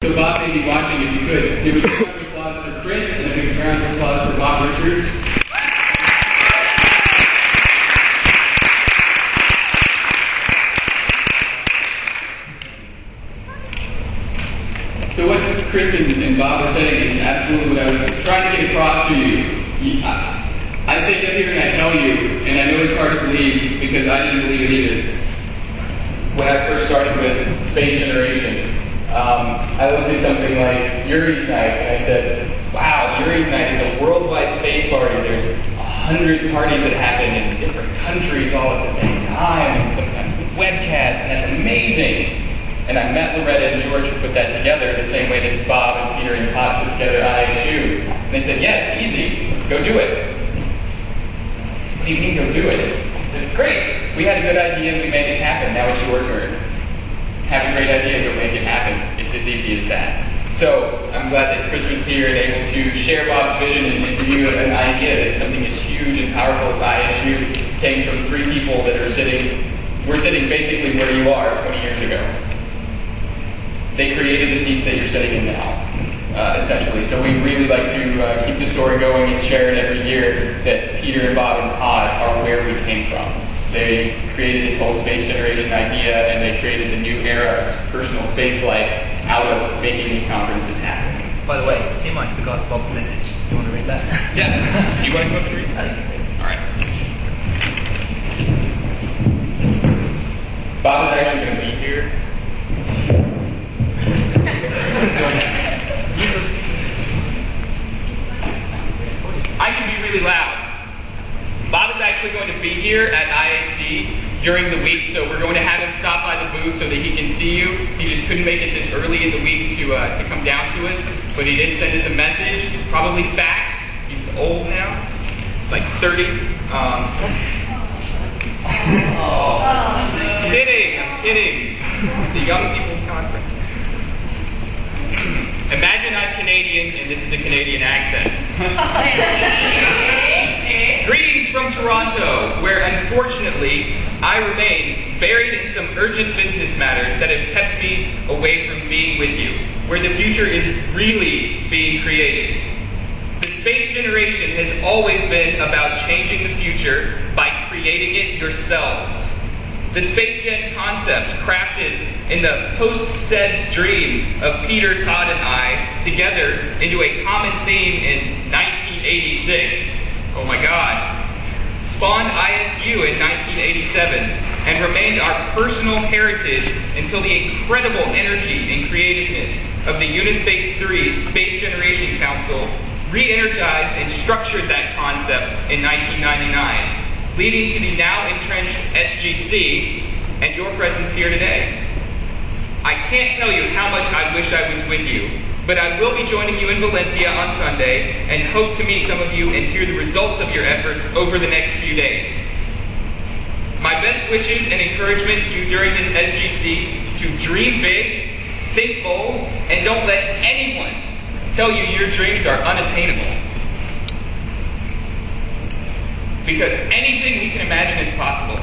So Bob may be watching if you could. Give a round of applause for Chris and a big round of applause for Bob Richards. So what Chris and Bob are saying is absolutely what I was trying to get across to you. I stand up here and I tell you, and I know it's hard to believe because I didn't believe it either. When I first started with Space Generation, I looked at something like Yuri's Night and I said, wow, Yuri's Night is a worldwide space party. There's 100 parties that happen in different countries all at the same time, and sometimes with webcasts, and that's amazing. And I met Loretta and George who put that together the same way that Bob and Peter and Todd put together ISU. And they said, yeah, it's easy. Go do it. What do you mean go do it? I said, great. We had a good idea and we made it happen. Now it's your turn. Have a great idea, go make it happen. It's as easy as that. So I'm glad that Chris was here and able to share Bob's vision and give you an idea that something as huge and powerful as ISU came from 3 people that are we're sitting basically where you are 20 years ago. They created the seats that you're sitting in now, essentially. So we really like to keep the story going and share it every year that Peter and Bob and Todd are where we came from. They created this whole space generation idea, and they created the new era of personal spaceflight out of making these conferences happen. By the way, Tim, forgot Bob's message. Do you want to read that? Yeah. Do you want to come up and read that? All right. Bob is actually going to be here. I can be really loud. Bob is actually going to be here at ISC during the week, so we're going to have him stop by the booth so that he can see you. He just couldn't make it this early in the week to come down to us, but he did send us a message. It's probably fax. He's old now, like 30. I'm kidding. It's a young people's conference. Imagine I'm Canadian and this is a Canadian accent. Greetings from Toronto, where unfortunately I remain buried in some urgent business matters that have kept me away from being with you, where the future is really being created. The space generation has always been about changing the future by creating it yourselves. The Space Gen concept, crafted in the post-SEDS dream of Peter, Todd, and I, together into a common theme in 1986, oh my God, spawned ISU in 1987 and remained our personal heritage until the incredible energy and creativeness of the Unispace 3 Space Generation Council re-energized and structured that concept in 1999. Leading to the now entrenched SGC and your presence here today. I can't tell you how much I wish I was with you, but I will be joining you in Valencia on Sunday and hope to meet some of you and hear the results of your efforts over the next few days. My best wishes and encouragement to you during this SGC to dream big, think bold, and don't let anyone tell you your dreams are unattainable. Because anything we can imagine is possible,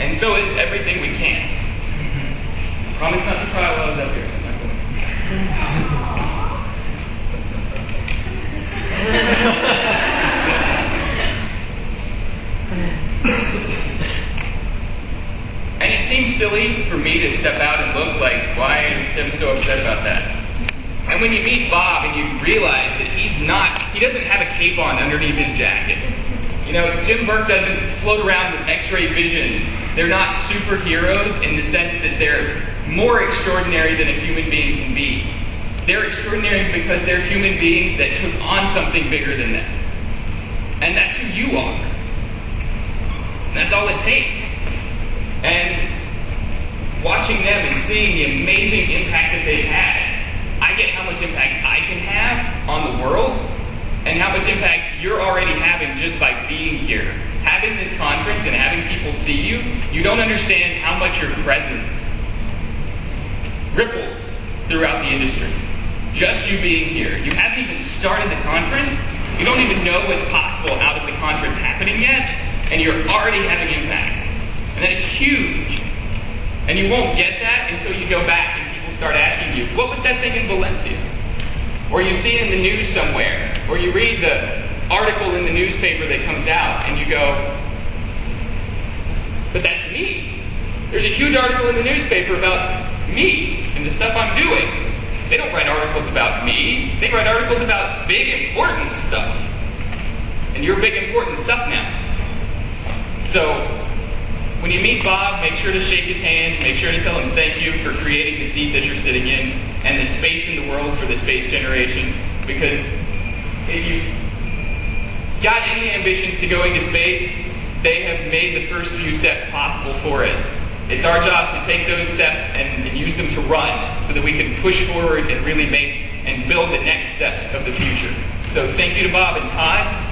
and so is everything we can't. Promise not to cry while I was up here. And it seems silly for me to step out and look like, why is Tim so upset about that? And when you meet Bob and you realize that he doesn't have a cape on underneath his jacket. You know, Jim Burke doesn't float around with X-ray vision. They're not superheroes in the sense that they're more extraordinary than a human being can be. They're extraordinary because they're human beings that took on something bigger than them. And that's who you are. And that's all it takes. And watching them and seeing the amazing impact that they've had, I get how much impact I can have on the world and how much impact you're already having just by being here. Having this conference and having people see you, you don't understand how much your presence ripples throughout the industry. Just you being here. You haven't even started the conference. You don't even know what's possible out of the conference happening yet, and you're already having impact. And that is huge. And you won't get that until you go back and people start asking you, what was that thing in Valencia? Or you see it in the news somewhere, or you read the article in the newspaper that comes out, and you go, but that's me. There's a huge article in the newspaper about me and the stuff I'm doing. They don't write articles about me. They write articles about big, important stuff. And you're big, important stuff now. So, when you meet Bob, make sure to shake his hand. Make sure to tell him thank you for creating the seat that you're sitting in and the space in the world for the space generation. Because if you've got any ambitions to go into space, they have made the first few steps possible for us. It's our job to take those steps and use them to run so that we can push forward and really make and build the next steps of the future. So thank you to Bob and Todd.